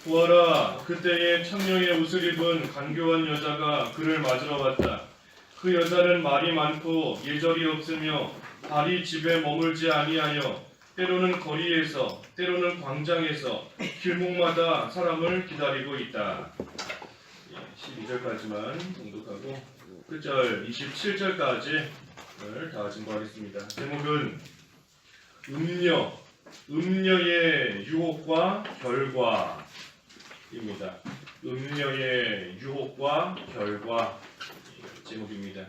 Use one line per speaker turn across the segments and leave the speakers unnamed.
보아라, 그때에 창녀의 옷을 입은 간교한 여자가 그를 맞으러 왔다. 그 여자는 말이 많고 예절이 없으며 발이 집에 머물지 아니하여 때로는 거리에서 때로는 광장에서 길목마다 사람을 기다리고 있다. 12절까지만 공독하고 끝절 27절까지를 다 증거하겠습니다. 제목은 음녀의 유혹과 결과입니다. 음녀의 유혹과 결과 제목입니다.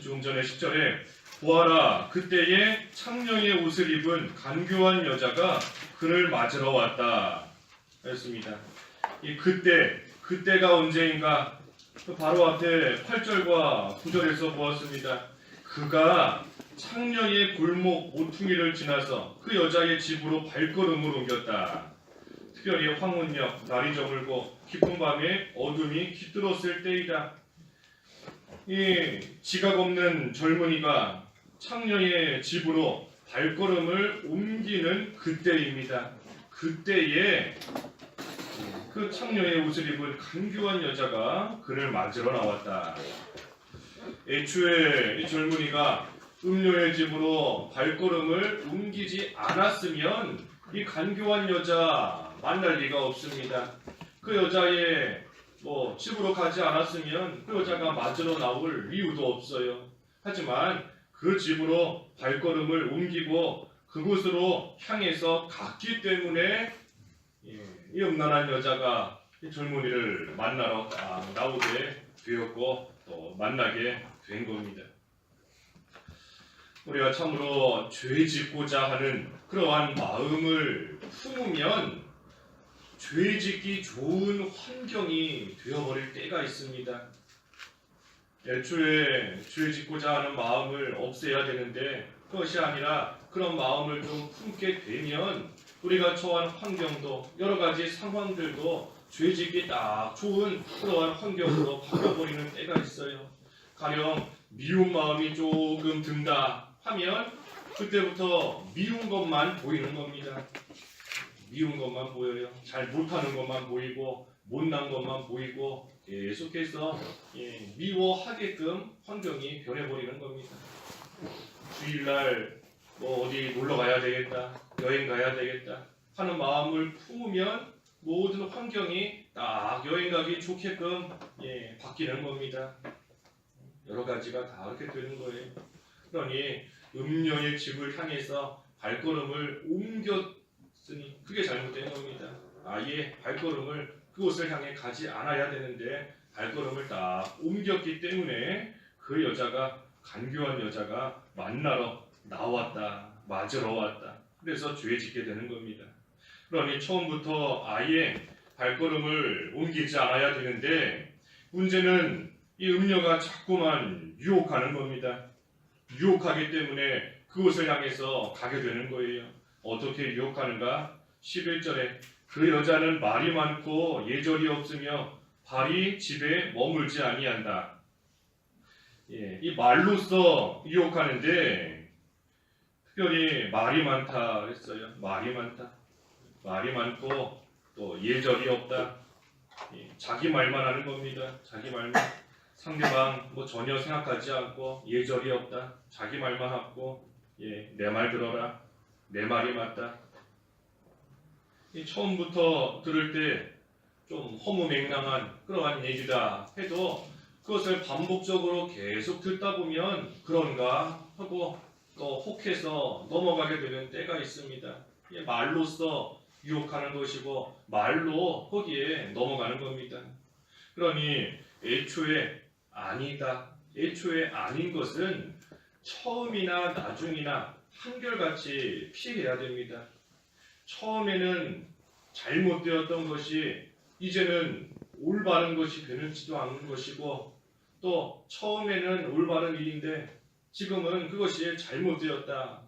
조금 전에 10절에 보아라, 그때에 창녀의 옷을 입은 간교한 여자가 그를 맞으러 왔다 했습니다. 이 그때가 언제인가? 바로 앞에 8절과 9절에서 보았습니다. 그가 창녀의 골목 모퉁이를 지나서 그 여자의 집으로 발걸음을 옮겼다. 특별히 황혼역, 날이 저물고 깊은 밤에 어둠이 깃들었을 때이다. 이 지각 없는 젊은이가 창녀의 집으로 발걸음을 옮기는 그때입니다. 그때에 그 창녀의 옷을 입은 간교한 여자가 그를 맞으러 나왔다. 애초에 이 젊은이가 음녀의 집으로 발걸음을 옮기지 않았으면 이 간교한 여자 만날 리가 없습니다. 그 여자의 집으로 가지 않았으면 그 여자가 맞으러 나올 이유도 없어요. 하지만 그 집으로 발걸음을 옮기고 그곳으로 향해서 갔기 때문에 이 음란한 여자가 이 젊은이를 만나러 나오게 되었고 또 만나게 된 겁니다. 우리가 참으로 죄 짓고자 하는 그러한 마음을 품으면 죄 짓기 좋은 환경이 되어버릴 때가 있습니다. 애초에 죄 짓고자 하는 마음을 없애야 되는데 그것이 아니라 그런 마음을 좀 품게 되면 우리가 처한 환경도 여러 가지 상황들도 죄 짓기 딱 좋은 그러한 환경으로 바뀌어버리는 때가 있어요. 가령 미운 마음이 조금 든다 하면 그때부터 미운 것만 보이는 겁니다. 미운 것만 보여요. 잘 못하는 것만 보이고 못난 것만 보이고 계속해서 미워하게끔 환경이 변해버리는 겁니다. 주일날 어디 놀러 가야 되겠다, 여행 가야 되겠다 하는 마음을 품으면 모든 환경이 딱 여행 가기 좋게끔 바뀌는 겁니다. 여러 가지가 다 그렇게 되는 거예요. 그러니 음녀의 집을 향해서 발걸음을 옮겼으니 그게 잘못된 겁니다. 아예 발걸음을 그곳을 향해 가지 않아야 되는데 발걸음을 딱 옮겼기 때문에 그 여자가 간교한 여자가 만나러 나왔다, 맞으러 왔다. 그래서 죄 짓게 되는 겁니다. 그러니 처음부터 아예 발걸음을 옮기지 않아야 되는데 문제는 이 음녀가 자꾸만 유혹하는 겁니다. 유혹하기 때문에 그곳을 향해서 가게 되는 거예요. 어떻게 유혹하는가? 11절에 그 여자는 말이 많고 예절이 없으며 발이 집에 머물지 아니한다. 이 말로써 유혹하는데 특별히 말이 많다 그랬어요. 말이 많다. 말이 많고 또 예절이 없다. 자기 말만 하는 겁니다. 자기 말만. 상대방 전혀 생각하지 않고 예절이 없다. 자기 말만 하고 내 말 들어라. 내 말이 맞다. 처음부터 들을 때 좀 허무맹랑한 그러한 얘기다 해도 그것을 반복적으로 계속 듣다 보면 그런가 하고 또 혹해서 넘어가게 되는 때가 있습니다. 말로써 유혹하는 것이고 말로 거기에 넘어가는 겁니다. 그러니 애초에 아니다, 애초에 아닌 것은 처음이나 나중이나 한결같이 피해야 됩니다. 처음에는 잘못되었던 것이 이제는 올바른 것이 되는지도 않는 것이고 또 처음에는 올바른 일인데 지금은 그것이 잘못되었다.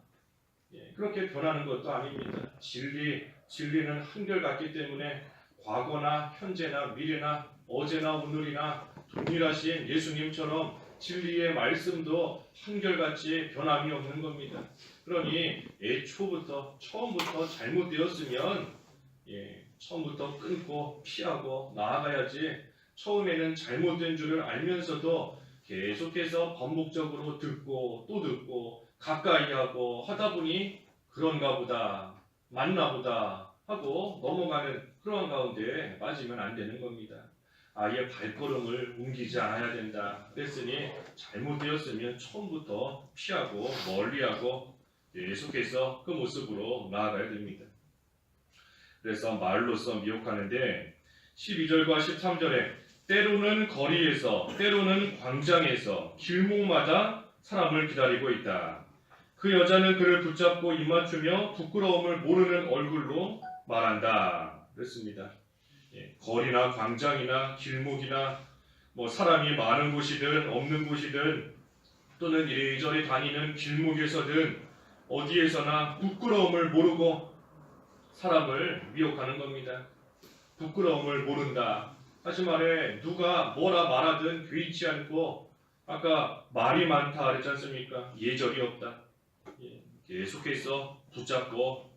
그렇게 변하는 것도 아닙니다. 진리는 한결같기 때문에 과거나 현재나 미래나 어제나 오늘이나 동일하신 예수님처럼 진리의 말씀도 한결같이 변함이 없는 겁니다. 그러니 처음부터 잘못되었으면 처음부터 끊고 피하고 나아가야지. 처음에는 잘못된 줄을 알면서도 계속해서 반복적으로 듣고 또 듣고 가까이 하고 하다 보니 그런가 보다, 맞나 보다 하고 넘어가는 그러한 가운데 빠지면 안 되는 겁니다. 아예 발걸음을 옮기지 않아야 된다. 그랬으니 잘못되었으면 처음부터 피하고 멀리하고 계속해서 그 모습으로 나아가야 됩니다. 그래서 말로써 미혹하는데 12절과 13절에 때로는 거리에서 때로는 광장에서 길목마다 사람을 기다리고 있다. 그 여자는 그를 붙잡고 입맞추며 부끄러움을 모르는 얼굴로 말한다. 그렇습니다. 거리나 광장이나 길목이나 사람이 많은 곳이든 없는 곳이든 또는 이리저리 다니는 길목에서든 어디에서나 부끄러움을 모르고 사람을 미혹하는 겁니다. 부끄러움을 모른다. 다시 말해 누가 뭐라 말하든 개의치 않고 아까 말이 많다 그랬지 않습니까? 예절이 없다. 계속해서 붙잡고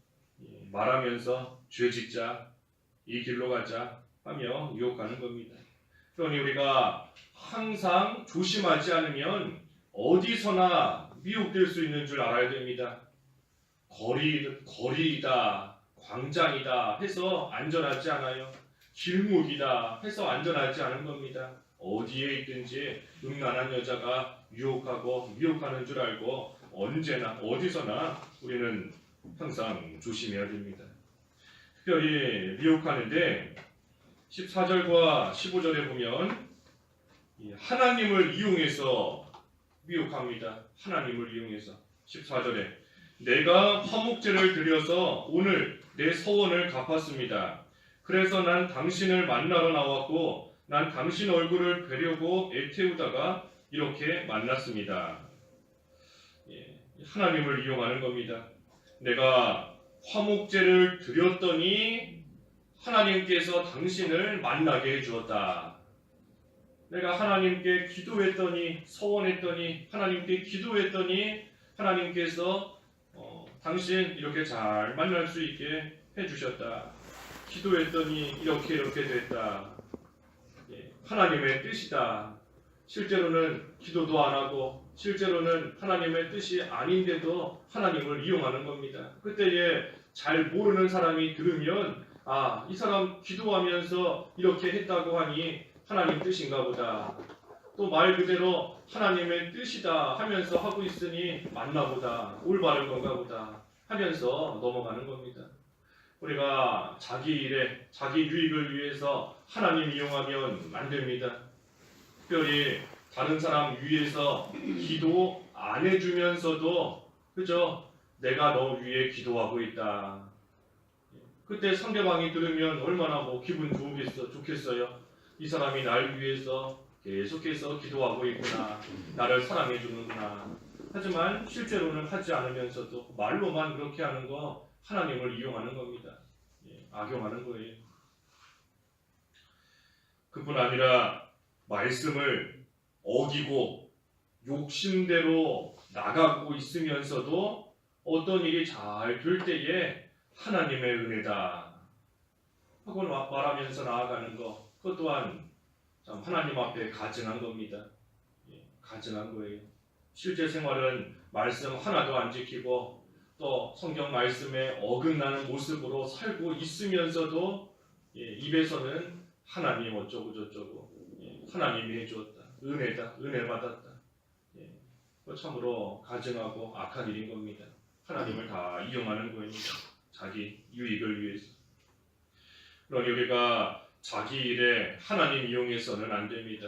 말하면서 죄 짓자, 이 길로 가자 하며 유혹하는 겁니다. 그러니 우리가 항상 조심하지 않으면 어디서나 미혹될 수 있는 줄 알아야 됩니다. 거리이다, 광장이다 해서 안전하지 않아요. 길목이다 해서 안전하지 않은 겁니다. 어디에 있든지 음란한 여자가 유혹하고 미혹하는 줄 알고 언제나 어디서나 우리는 항상 조심해야 됩니다. 특별히 미혹하는데 14절과 15절에 보면 하나님을 이용해서 미혹합니다. 하나님을 이용해서 14절에 내가 화목제를 드려서 오늘 내 서원을 갚았습니다. 그래서 난 당신을 만나러 나왔고 난 당신 얼굴을 뵈려고 애태우다가 이렇게 만났습니다. 하나님을 이용하는 겁니다. 내가 화목제를 드렸더니 하나님께서 당신을 만나게 해주었다. 내가 하나님께 기도했더니 서원했더니 하나님께 기도했더니 하나님께서 당신 이렇게 잘 만날 수 있게 해주셨다. 기도했더니 이렇게 됐다. 하나님의 뜻이다. 실제로는 기도도 안 하고 실제로는 하나님의 뜻이 아닌데도 하나님을 이용하는 겁니다. 그때에 잘 모르는 사람이 들으면 이 사람 기도하면서 이렇게 했다고 하니 하나님 뜻인가 보다. 또 말 그대로 하나님의 뜻이다 하면서 하고 있으니 맞나 보다. 올바른 건가 보다 하면서 넘어가는 겁니다. 우리가 자기 일에 자기 유익을 위해서 하나님 이용하면 안 됩니다. 특별히 다른 사람 위해서 기도 안 해주면서도 그죠? 내가 너 위해 기도하고 있다. 그때 상대방이 들으면 얼마나 기분 좋겠어요. 이 사람이 날 위해서 계속해서 기도하고 있구나. 나를 사랑해 주는구나. 하지만 실제로는 하지 않으면서도 말로만 그렇게 하는 거 하나님을 이용하는 겁니다. 악용하는 거예요. 그뿐 아니라 말씀을 어기고 욕심대로 나가고 있으면서도 어떤 일이 잘 될 때에 하나님의 은혜다 하고 말하면서 나아가는 것, 그것 또한 참 하나님 앞에 가증한 겁니다. 가증한 거예요. 실제 생활은 말씀 하나도 안 지키고 또 성경 말씀에 어긋나는 모습으로 살고 있으면서도 입에서는 하나님 어쩌고 저쩌고 하나님이 해주었다. 은혜다. 은혜 받았다. 참으로 가증하고 악한 일인 겁니다. 하나님을 다 이용하는 거입니다. 자기 유익을 위해서. 그러니 우리가 자기 일에 하나님 이용해서는 안 됩니다.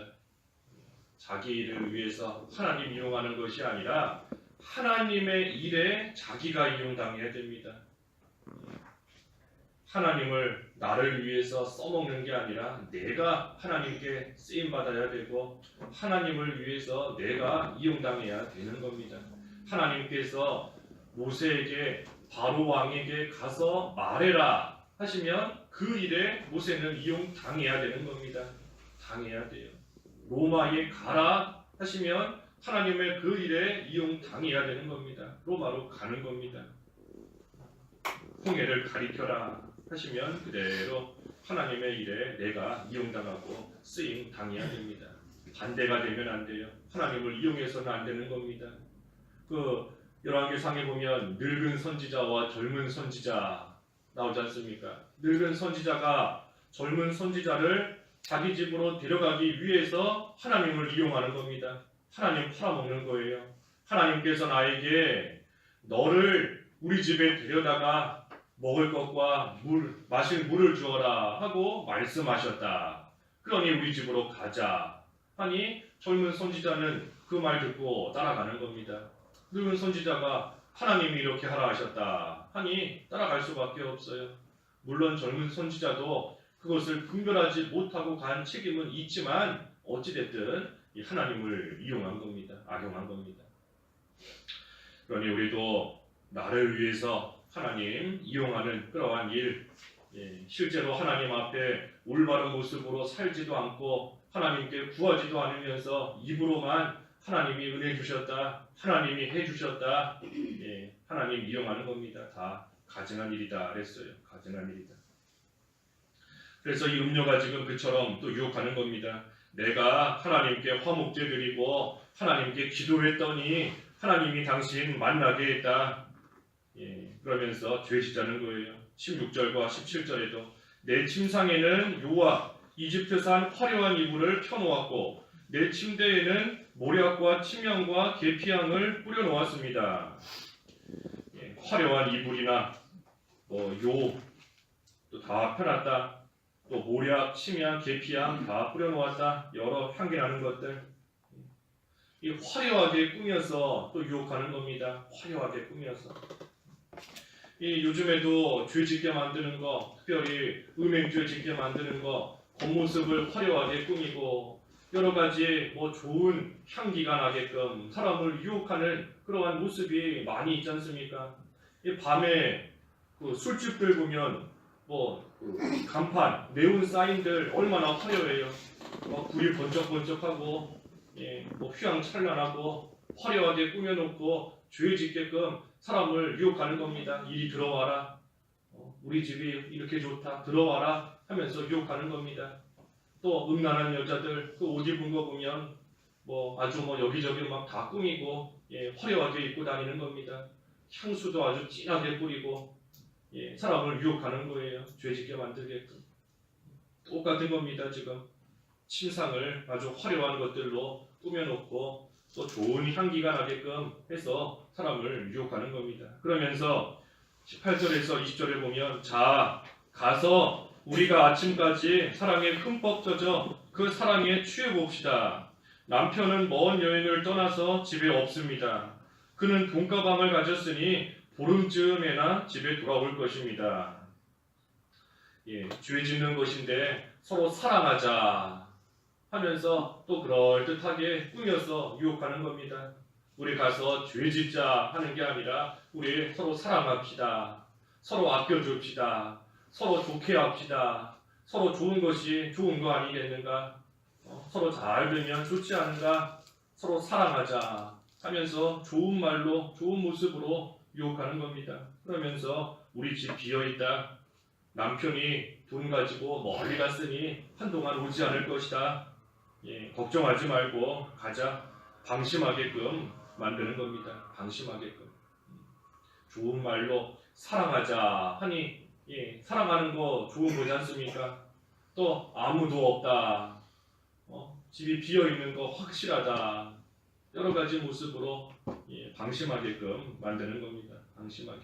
자기 일을 위해서 하나님 이용하는 것이 아니라 하나님의 일에 자기가 이용당해야 됩니다. 하나님을 나를 위해서 써먹는 게 아니라 내가 하나님께 쓰임받아야 되고 하나님을 위해서 내가 이용당해야 되는 겁니다. 하나님께서 모세에게 바로 왕에게 가서 말해라 하시면 그 일에 모세는 이용당해야 되는 겁니다. 당해야 돼요. 로마에 가라 하시면 하나님의 그 일에 이용당해야 되는 겁니다. 로마로 가는 겁니다. 홍해를 가리켜라. 하시면 그대로 하나님의 일에 내가 이용당하고 쓰임 당해야 됩니다. 반대가 되면 안 돼요. 하나님을 이용해서는 안 되는 겁니다. 그 열왕기상에 보면 늙은 선지자와 젊은 선지자 나오지 않습니까? 늙은 선지자가 젊은 선지자를 자기 집으로 데려가기 위해서 하나님을 이용하는 겁니다. 하나님 팔아먹는 거예요. 하나님께서 나에게 너를 우리 집에 데려다가 먹을 것과 마실 물을 주어라 하고 말씀하셨다. 그러니 우리 집으로 가자 하니 젊은 선지자는 그 말 듣고 따라가는 겁니다. 늙은 선지자가 하나님이 이렇게 하라 하셨다 하니 따라갈 수밖에 없어요. 물론 젊은 선지자도 그것을 분별하지 못하고 간 책임은 있지만 어찌됐든 하나님을 이용한 겁니다. 악용한 겁니다. 그러니 우리도 나를 위해서 하나님 이용하는 그러한 일, 실제로 하나님 앞에 올바른 모습으로 살지도 않고 하나님께 구하지도 않으면서 입으로만 하나님이 은혜 주셨다, 하나님이 해주셨다, 하나님 이용하는 겁니다. 다 가증한 일이다 그랬어요. 가증한 일이다. 그래서 이 음료가 지금 그처럼 또 유혹하는 겁니다. 내가 하나님께 화목제 드리고 하나님께 기도했더니 하나님이 당신 만나게 했다. 그러면서 죄짓자는 거예요. 16절과 17절에도 내 침상에는 요와 이집트산 화려한 이불을 펴놓았고 내 침대에는 모략과 침향과 계피향을 뿌려놓았습니다. 화려한 이불이나 요 또 다 펴놨다. 또 모략, 침향, 계피향 다 뿌려놓았다. 여러 향기나는 것들. 이 화려하게 꾸며서 또 유혹하는 겁니다. 화려하게 꾸며서. 이 요즘에도 죄 짓게 만드는 거, 특별히 음행죄 짓게 만드는 거, 겉모습을 화려하게 꾸미고 여러 가지 좋은 향기가 나게끔 사람을 유혹하는 그러한 모습이 많이 있지 않습니까? 이 밤에 그 술집들 보면 간판, 네온 사인들 얼마나 화려해요. 불이 번쩍번쩍하고 휘황찬란하고 화려하게 꾸며놓고 죄 짓게끔 사람을 유혹하는 겁니다. 이리 들어와라. 우리 집이 이렇게 좋다. 들어와라 하면서 유혹하는 겁니다. 또 음란한 여자들 그 옷 입은 거 보면 아주 여기저기 막 다 꾸미고 화려하게 입고 다니는 겁니다. 향수도 아주 진하게 뿌리고 사람을 유혹하는 거예요. 죄짓게 만들게끔. 똑같은 겁니다. 지금 침상을 아주 화려한 것들로 꾸며놓고 또 좋은 향기가 나게끔 해서 사람을 유혹하는 겁니다. 그러면서 18절에서 20절에 보면 자 가서 우리가 아침까지 사랑에 흠뻑 젖어 그 사랑에 취해 봅시다. 남편은 먼 여행을 떠나서 집에 없습니다. 그는 돈가방을 가졌으니 보름쯤에나 집에 돌아올 것입니다. 죄 짓는 것인데 서로 사랑하자 하면서 또 그럴듯하게 꾸며서 유혹하는 겁니다. 우리 가서 죄 짓자 하는 게 아니라 우리 서로 사랑합시다. 서로 아껴줍시다. 서로 좋게 합시다. 서로 좋은 것이 좋은 거 아니겠는가? 서로 잘 되면 좋지 않은가? 서로 사랑하자 하면서 좋은 말로 좋은 모습으로 유혹하는 겁니다. 그러면서 우리 집 비어있다. 남편이 돈 가지고 멀리 갔으니 한동안 오지 않을 것이다. 걱정하지 말고 가자. 방심하게끔 만드는 겁니다. 방심하게끔. 좋은 말로 사랑하자 하니 사랑하는 거 좋은 거지 않습니까? 또 아무도 없다. 집이 비어있는 거 확실하다. 여러 가지 모습으로 방심하게끔 만드는 겁니다. 방심하게.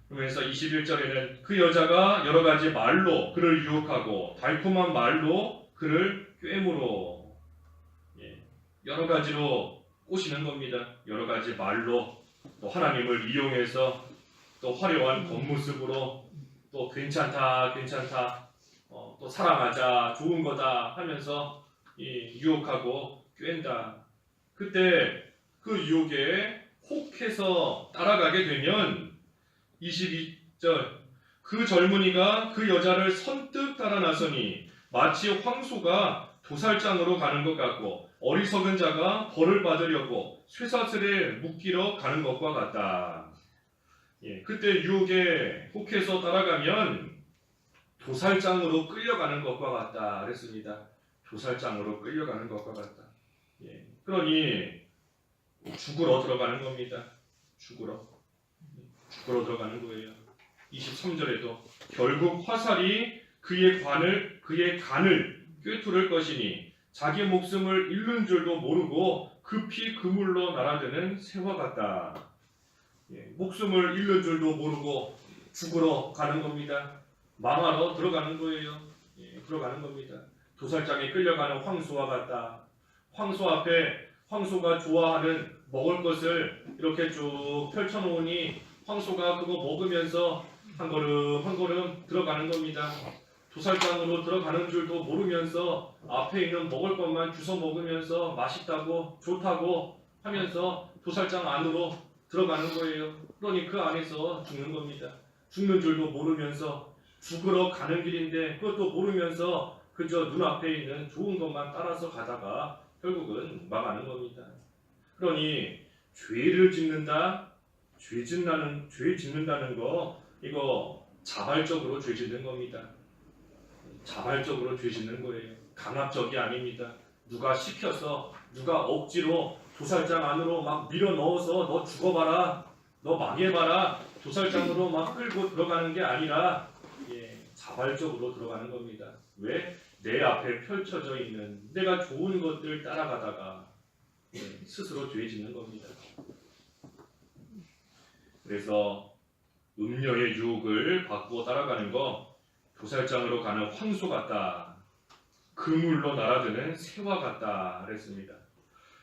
그러면서 21절에는 그 여자가 여러 가지 말로 그를 유혹하고 달콤한 말로 그를 꿰물어 여러 가지로 꼬시는 겁니다. 여러 가지 말로 또 하나님을 이용해서 또 화려한 겉모습으로 또 괜찮다 또 사랑하자 좋은 거다 하면서 유혹하고 꿰인다. 그때 그 유혹에 혹해서 따라가게 되면 22절 그 젊은이가 그 여자를 선뜻 따라 나서니 마치 황소가 도살장으로 가는 것 같고 어리석은 자가 벌을 받으려고 쇠사슬에 묶이러 가는 것과 같다. 그때 유혹에 혹해서 따라가면 도살장으로 끌려가는 것과 같다 그랬습니다. 도살장으로 끌려가는 것과 같다. 그러니 죽으러 들어가는 겁니다. 죽으러 들어가는 거예요. 23절에도 결국 화살이 그의 간을 꿰뚫을 것이니 자기 목숨을 잃는 줄도 모르고 급히 그물로 날아드는 새와 같다. 목숨을 잃는 줄도 모르고 죽으러 가는 겁니다. 망하러 들어가는 거예요. 들어가는 겁니다. 도살장에 끌려가는 황소와 같다. 황소 앞에 황소가 좋아하는 먹을 것을 이렇게 쭉 펼쳐놓으니 황소가 그거 먹으면서 한 걸음 한 걸음 들어가는 겁니다. 도살장으로 들어가는 줄도 모르면서 앞에 있는 먹을 것만 주워 먹으면서 맛있다고 좋다고 하면서 도살장 안으로 들어가는 거예요. 그러니 그 안에서 죽는 겁니다. 죽는 줄도 모르면서 죽으러 가는 길인데 그것도 모르면서 그저 눈앞에 있는 좋은 것만 따라서 가다가 결국은 망하는 겁니다. 그러니 죄를 짓는다, 죄 짓는다는 거 이거 자발적으로 죄 짓는 겁니다. 자발적으로 죄 짓는 거예요. 강압적이 아닙니다. 누가 시켜서 누가 억지로 도살장 안으로 막 밀어 넣어서 너 죽어봐라, 너 망해봐라 도살장으로 막 끌고 들어가는 게 아니라 자발적으로 들어가는 겁니다. 왜? 내 앞에 펼쳐져 있는 내가 좋은 것들 따라가다가 스스로 죄 짓는 겁니다. 그래서 음녀의 유혹을 받고 따라가는 거 도살장으로 가는 황소 같다. 그물로 날아드는 새와 같다 그랬습니다.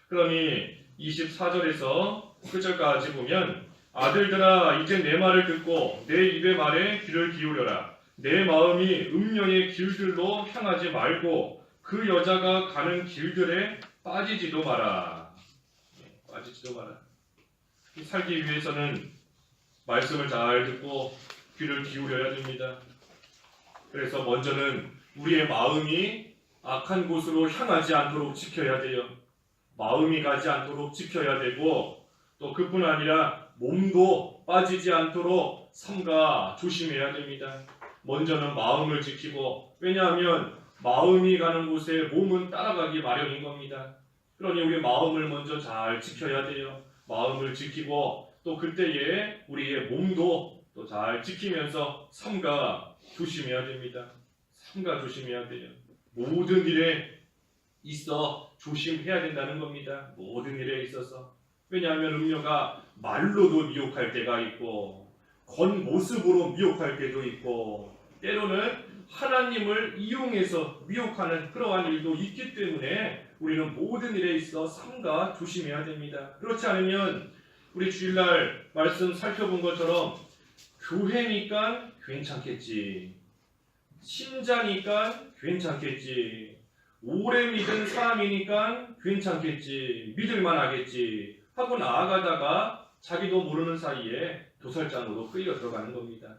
그러니 24절에서 끝절까지 보면 아들들아 이제 내 말을 듣고 내 입의 말에 귀를 기울여라. 내 마음이 음녀의 길들로 향하지 말고 그 여자가 가는 길들에 빠지지도 마라. 빠지지도 마라. 살기 위해서는 말씀을 잘 듣고 귀를 기울여야 됩니다. 그래서 먼저는 우리의 마음이 악한 곳으로 향하지 않도록 지켜야 돼요. 마음이 가지 않도록 지켜야 되고 또 그뿐 아니라 몸도 빠지지 않도록 삼가 조심해야 됩니다. 먼저는 마음을 지키고 왜냐하면 마음이 가는 곳에 몸은 따라가기 마련인 겁니다. 그러니 우리 마음을 먼저 잘 지켜야 돼요. 마음을 지키고 또 그때에 우리의 몸도 또 잘 지키면서 삼가 조심해야 됩니다. 삼가 조심해야 돼요. 모든 일에 있어 조심해야 된다는 겁니다. 모든 일에 있어서. 왜냐하면 음녀가 말로도 미혹할 때가 있고 겉모습으로 미혹할 때도 있고 때로는 하나님을 이용해서 미혹하는 그러한 일도 있기 때문에 우리는 모든 일에 있어 삼가 조심해야 됩니다. 그렇지 않으면 우리 주일날 말씀 살펴본 것처럼 교회니까 괜찮겠지, 신자니까 괜찮겠지, 오래 믿은 사람이니까 괜찮겠지, 믿을만 하겠지 하고 나아가다가 자기도 모르는 사이에 도살장으로 끌려 들어가는 겁니다.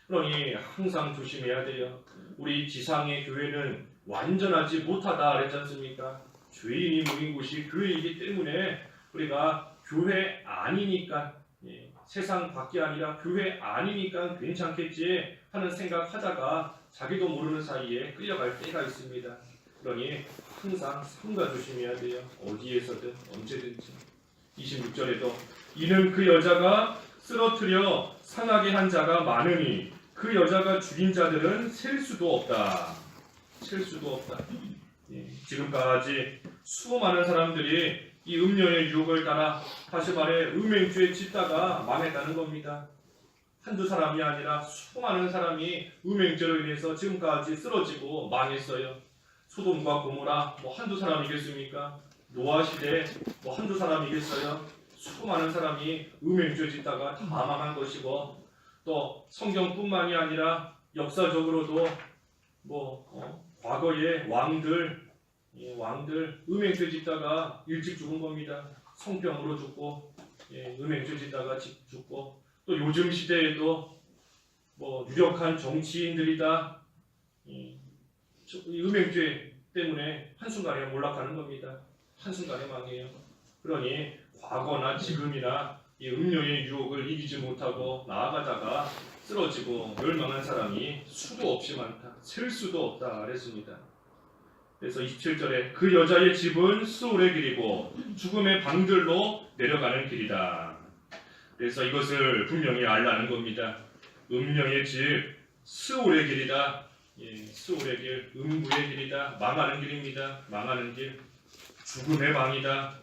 그러니 항상 조심해야 돼요. 우리 지상의 교회는 완전하지 못하다 그랬지 않습니까? 죄인이 모인 곳이 교회이기 때문에 우리가 교회 아니니까 세상 밖이 아니라 교회 아니니까 괜찮겠지 하는 생각하다가 자기도 모르는 사이에 끌려갈 때가 있습니다. 그러니 항상 삼가 조심해야 돼요. 어디에서든 언제든지. 26절에도 이는 그 여자가 쓰러뜨려 상하게 한 자가 많으니 그 여자가 죽인 자들은 셀 수도 없다. 셀 수도 없다. 지금까지 수많은 사람들이 이 음녀의 유혹을 따라 다시 말해 음행죄에 짓다가 망했다는 겁니다. 한두 사람이 아니라 수많은 사람이 음행죄로 인해서 지금까지 쓰러지고 망했어요. 소돔과 고모라 한두 사람이겠습니까? 노아 시대 한두 사람이겠어요? 수많은 사람이 음행죄 짓다가 다 망한 것이고 또 성경뿐만이 아니라 역사적으로도 과거의 왕들 음행죄 짓다가 일찍 죽은 겁니다. 성병으로 죽고 음행죄 짓다가 죽고 또 요즘 시대에도 유력한 정치인들이다 음행죄 때문에 한순간에 몰락하는 겁니다. 한순간에 망해요. 그러니 과거나 지금이나 이 음료의 유혹을 이기지 못하고 나아가다가 쓰러지고 멸망한 사람이 수도 없이 많다. 셀 수도 없다 그랬습니다. 그래서 27절에 그 여자의 집은 수월의 길이고 죽음의 방들로 내려가는 길이다. 그래서 이것을 분명히 알라는 겁니다. 음령의 집, 수월의 길이다. 예, 수월의 길, 음부의 길이다. 망하는 길입니다. 망하는 길, 죽음의 방이다.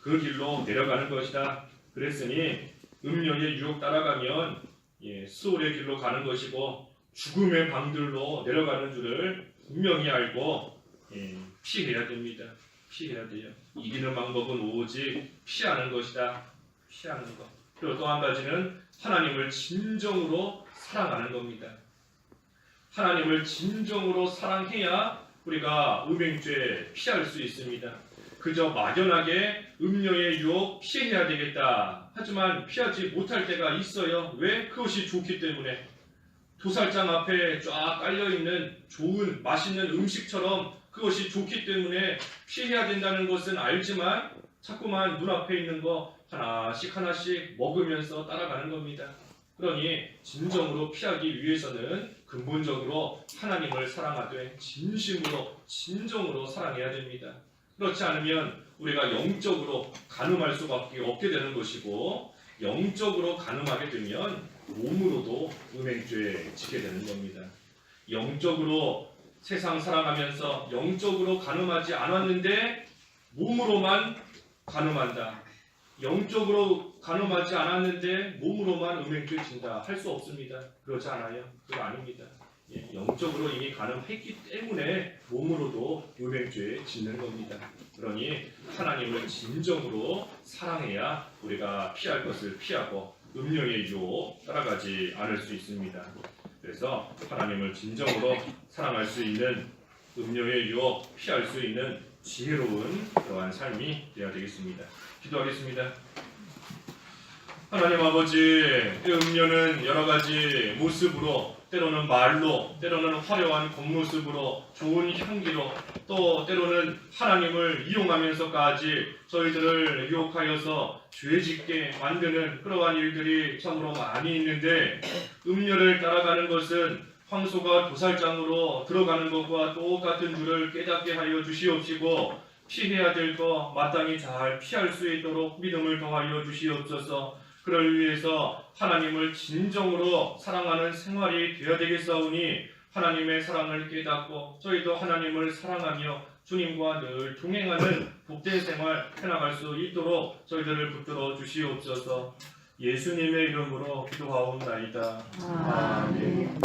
그 길로 내려가는 것이다. 그랬으니 음령의 유혹 따라가면 수월의 길로 가는 것이고 죽음의 방들로 내려가는 줄을 분명히 알고 피해야 됩니다. 피해야 돼요. 이기는 방법은 오직 피하는 것이다. 피하는 것. 그리고 또 한 가지는 하나님을 진정으로 사랑하는 겁니다. 하나님을 진정으로 사랑해야 우리가 음행죄 피할 수 있습니다. 그저 막연하게 음녀의 유혹 피해야 되겠다. 하지만 피하지 못할 때가 있어요. 왜? 그것이 좋기 때문에. 도살장 앞에 쫙 깔려있는 좋은 맛있는 음식처럼 그것이 좋기 때문에 피해야 된다는 것은 알지만 자꾸만 눈앞에 있는 거 하나씩 하나씩 먹으면서 따라가는 겁니다. 그러니 진정으로 피하기 위해서는 근본적으로 하나님을 사랑하되 진심으로 진정으로 사랑해야 됩니다. 그렇지 않으면 우리가 영적으로 간음할 수밖에 없게 되는 것이고 영적으로 간음하게 되면 몸으로도 음행죄에 지게 되는 겁니다. 영적으로 세상 살아가면서 영적으로 간음하지 않았는데 몸으로만 간음한다. 영적으로 간음하지 않았는데 몸으로만 음행죄 진다. 할 수 없습니다. 그렇지 않아요. 그거 아닙니다. 영적으로 이미 간음했기 때문에 몸으로도 음행죄에 짓는 겁니다. 그러니 하나님을 진정으로 사랑해야 우리가 피할 것을 피하고 음료의 유혹 따라가지 않을 수 있습니다. 그래서 하나님을 진정으로 사랑할 수 있는 음료의 유혹 피할 수 있는 지혜로운 그러한 삶이 되어야 되겠습니다. 기도하겠습니다. 하나님 아버지, 음료는 여러 가지 모습으로 때로는 말로, 때로는 화려한 겉모습으로, 좋은 향기로, 또 때로는 하나님을 이용하면서까지 저희들을 유혹하여서 죄짓게 만드는 그러한 일들이 참으로 많이 있는데 음료를 따라가는 것은 황소가 도살장으로 들어가는 것과 똑같은 줄을 깨닫게 하여 주시옵시고 피해야 될 것 마땅히 잘 피할 수 있도록 믿음을 더하여 주시옵소서. 그를 위해서 하나님을 진정으로 사랑하는 생활이 되어야 되겠사오니 하나님의 사랑을 깨닫고 저희도 하나님을 사랑하며 주님과 늘 동행하는 복된 생활 해나갈 수 있도록 저희들을 붙들어 주시옵소서. 예수님의 이름으로 기도하옵나이다. 아멘.